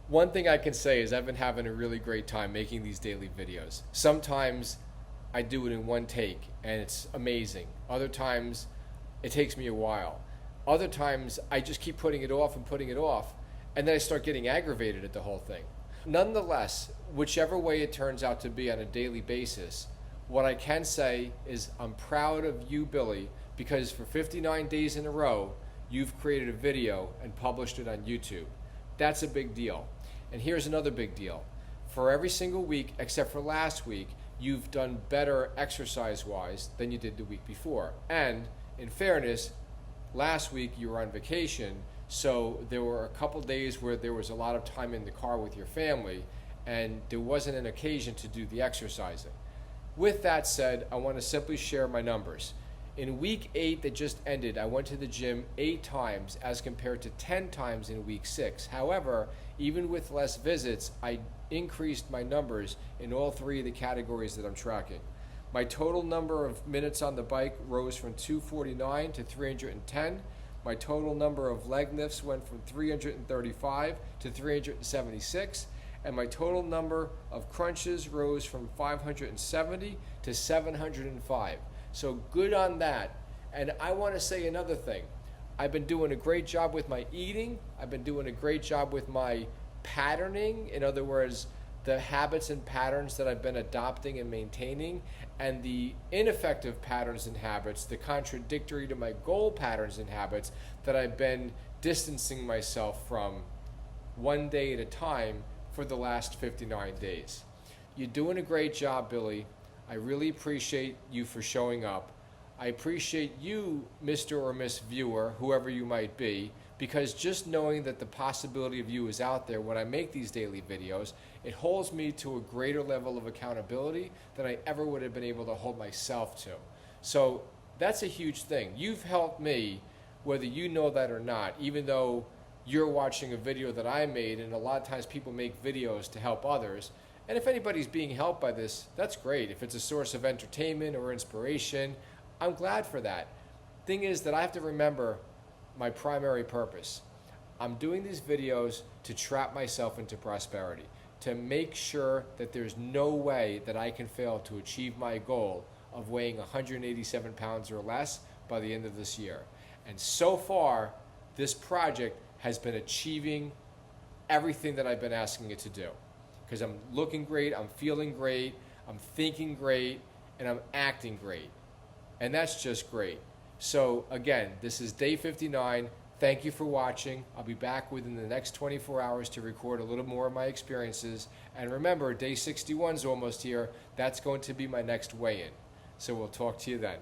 One thing I can say is I've been having a really great time making these daily videos. Sometimes I do it in one take and it's amazing. Other times it takes me a while. Other times I just keep putting it off and putting it off, and then I start getting aggravated at the whole thing. Nonetheless, whichever way it turns out to be on a daily basis, what I can say is I'm proud of you, Billy, because for 59 days in a row, you've created a video and published it on YouTube. That's a big deal. And here's another big deal. For every single week, except for last week, you've done better exercise-wise than you did the week before. And in fairness, last week you were on vacation, so there were a couple days where there was a lot of time in the car with your family, and there wasn't an occasion to do the exercising. With that said, I want to simply share my numbers. In week 8 that just ended, I went to the gym 8 times as compared to 10 times in week 6. However, even with less visits, I increased my numbers in all 3 of the categories that I'm tracking. My total number of minutes on the bike rose from 249 to 310. My total number of leg lifts went from 335 to 376. And my total number of crunches rose from 570 to 705. So good on that. And I want to say another thing. I've been doing a great job with my eating. I've been doing a great job with my patterning. In other words, the habits and patterns that I've been adopting and maintaining, and the ineffective patterns and habits, the contradictory to my goal patterns and habits that I've been distancing myself from one day at a time for the last 59 days. You're doing a great job, Billy. I really appreciate you for showing up. I appreciate you, Mr. or Miss Viewer, whoever you might be, because just knowing that the possibility of you is out there when I make these daily videos, it holds me to a greater level of accountability than I ever would have been able to hold myself to. So that's a huge thing. You've helped me, whether you know that or not, even though you're watching a video that I made, and a lot of times people make videos to help others. And if anybody's being helped by this, that's great. If it's a source of entertainment or inspiration, I'm glad for that. Thing is that I have to remember my primary purpose. I'm doing these videos to trap myself into prosperity, to make sure that there's no way that I can fail to achieve my goal of weighing 187 pounds or less by the end of this year. And so far, this project has been achieving everything that I've been asking it to do. Because I'm looking great, I'm feeling great, I'm thinking great, and I'm acting great. And that's just great. So again, this is day 59. Thank you for watching. I'll be back within the next 24 hours to record a little more of my experiences. And remember, day 61 is almost here. That's going to be my next weigh-in. So we'll talk to you then.